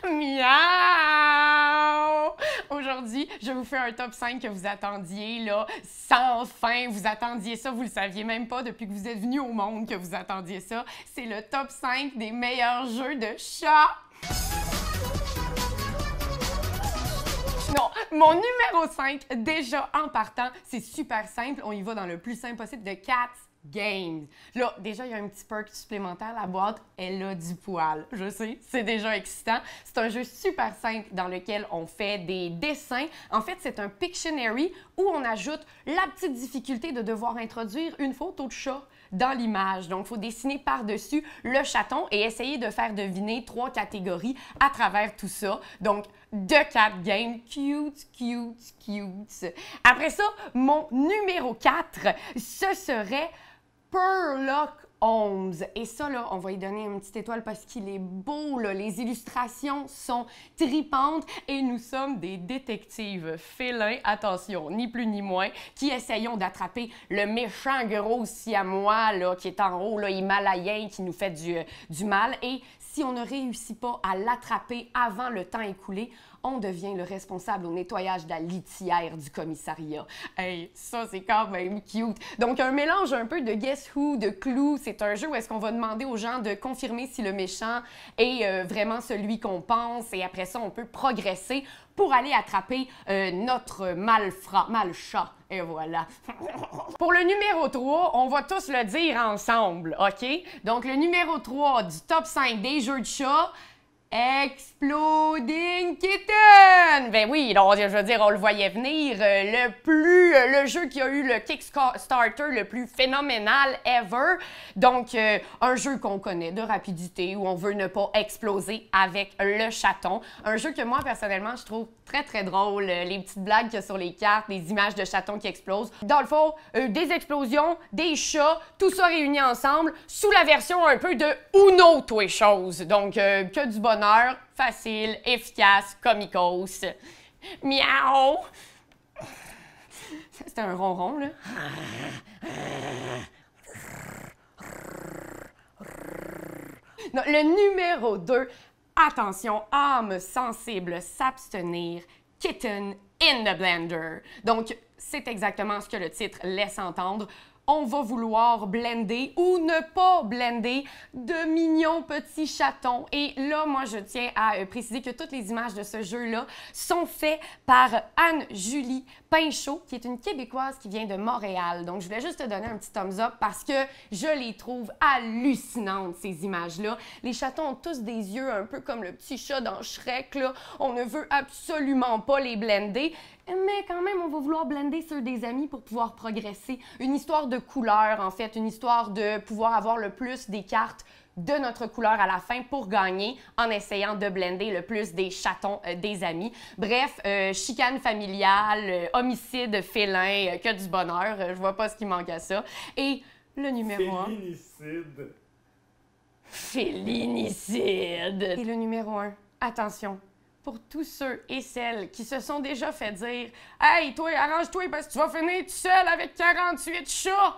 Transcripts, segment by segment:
Miaou! Aujourd'hui, je vous fais un top 5 que vous attendiez, là, sans fin. Vous attendiez ça, vous le saviez même pas depuis que vous êtes venu au monde que vous attendiez ça. C'est le top 5 des meilleurs jeux de chat. Non, mon numéro 5, déjà en partant, c'est super simple. On y va dans le plus simple possible de Cats Games. Là, déjà, il y a un petit perk supplémentaire. La boîte, elle a du poil. Je sais, c'est déjà excitant. C'est un jeu super simple dans lequel on fait des dessins. En fait, c'est un Pictionary où on ajoute la petite difficulté de devoir introduire une photo de chat dans l'image. Donc, il faut dessiner par-dessus le chaton et essayer de faire deviner 3 catégories à travers tout ça. Donc, The Cat Game, cute, cute, cute. Après ça, mon numéro 4, ce serait Sherlock Holmes. Et ça, là, on va y donner une petite étoile parce qu'il est beau, là. Les illustrations sont tripantes et nous sommes des détectives félins, attention, ni plus ni moins, qui essayons d'attraper le méchant gros siamois, là, qui est en haut, là, himalayen, qui nous fait du mal. Et si on ne réussit pas à l'attraper avant le temps écoulé, on devient le responsable au nettoyage de la litière du commissariat. Hey, ça, c'est quand même cute. Donc, un mélange un peu de Guess Who, de Clue. C'est un jeu où est-ce qu'on va demander aux gens de confirmer si le méchant est vraiment celui qu'on pense. Et après ça, on peut progresser pour aller attraper notre malchat. Et voilà. Pour le numéro 3, on va tous le dire ensemble, OK? Donc, le numéro 3 du top 5 des jeux de chat, Exploding Kitten! Ben oui, donc, je veux dire, on le voyait venir. Le jeu qui a eu le Kickstarter le plus phénoménal ever. Donc, un jeu qu'on connaît de rapidité où on veut ne pas exploser avec le chaton. Un jeu que moi, personnellement, je trouve très, très drôle. Les petites blagues qu'il y a sur les cartes, des images de chatons qui explosent. Dans le fond, des explosions, des chats, tout ça réuni ensemble sous la version un peu de Uno, tout les choses. Donc, que du bonheur, facile, efficace, comicos. Miaou! C'était un ronron, là. Non, le numéro 2, attention, âme sensible, s'abstenir, kitten in the blender. Donc, c'est exactement ce que le titre laisse entendre. On va vouloir blender ou ne pas blender de mignons petits chatons. Et là, moi, je tiens à préciser que toutes les images de ce jeu-là sont faites par Anne-Julie Pinchot, qui est une Québécoise qui vient de Montréal. Donc, je voulais juste te donner un petit thumbs up parce que je les trouve hallucinantes, ces images-là. Les chatons ont tous des yeux un peu comme le petit chat dans Shrek, là. On ne veut absolument pas les blender. Mais quand même, on va vouloir blender sur des amis pour pouvoir progresser. Une histoire de couleur, en fait, une histoire de pouvoir avoir le plus des cartes de notre couleur à la fin pour gagner en essayant de blender le plus des chatons des amis. Bref, chicane familiale, homicide félin, que du bonheur. Je vois pas ce qui manque à ça. Et le numéro 1... Félinicide. Félinicide. Et le numéro 1, attention. Pour tous ceux et celles qui se sont déjà fait dire « Hey, toi, arrange-toi parce que tu vas finir tout seul avec 48 chats! »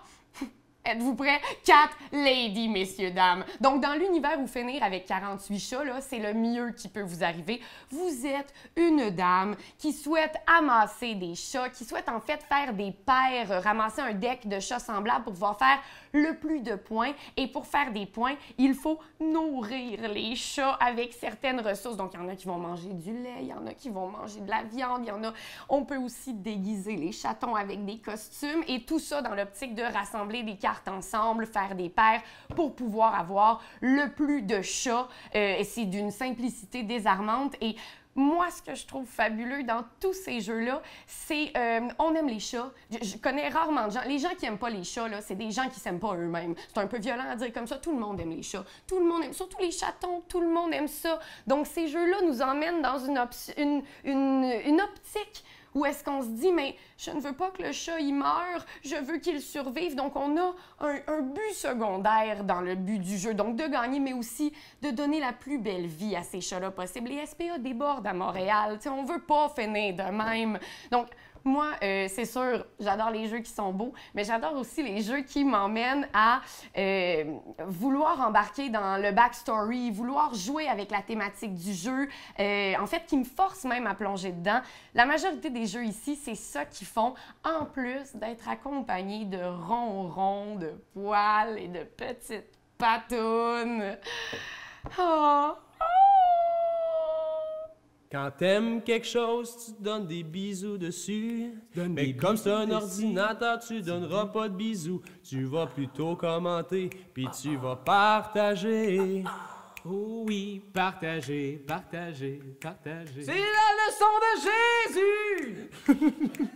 Êtes-vous prêts? 4 ladies, messieurs, dames. Donc, dans l'univers où finir avec 48 chats, là, c'est le mieux qui peut vous arriver. Vous êtes une dame qui souhaite amasser des chats, qui souhaite en fait faire des paires, ramasser un deck de chats semblables pour pouvoir faire le plus de points. Et pour faire des points, il faut nourrir les chats avec certaines ressources. Donc, il y en a qui vont manger du lait, il y en a qui vont manger de la viande, il y en a... On peut aussi déguiser les chatons avec des costumes et tout ça dans l'optique de rassembler des cartes ensemble, faire des paires pour pouvoir avoir le plus de chats. C'est d'une simplicité désarmante et moi, ce que je trouve fabuleux dans tous ces jeux-là, c'est on aime les chats. Je connais rarement de gens. Les gens qui n'aiment pas les chats, là, c'est des gens qui s'aiment pas eux-mêmes. C'est un peu violent à dire comme ça. Tout le monde aime les chats. Tout le monde aime, surtout les chatons. Tout le monde aime ça. Donc, ces jeux-là nous emmènent dans une optique où est-ce qu'on se dit, mais je ne veux pas que le chat il meure, je veux qu'il survive. Donc, on a un but secondaire dans le but du jeu, donc de gagner, mais aussi de donner la plus belle vie à ces chats-là possible. Les SPA débordent à Montréal, on ne veut pas finir de même. Donc, Moi, c'est sûr, j'adore les jeux qui sont beaux, mais j'adore aussi les jeux qui m'emmènent à vouloir embarquer dans le backstory, vouloir jouer avec la thématique du jeu, en fait, qui me forcent même à plonger dedans. La majorité des jeux ici, c'est ça qu'ils font, en plus d'être accompagnés de ronrons, de poils et de petites patounes. Oh. Quand t'aimes quelque chose, tu donnes des bisous dessus. Mais comme c'est un ordinateur, tu donneras pas de bisous. Tu vas plutôt commenter, puis tu vas partager. Oh oui, partager, partager, partager. C'est la leçon de Jésus!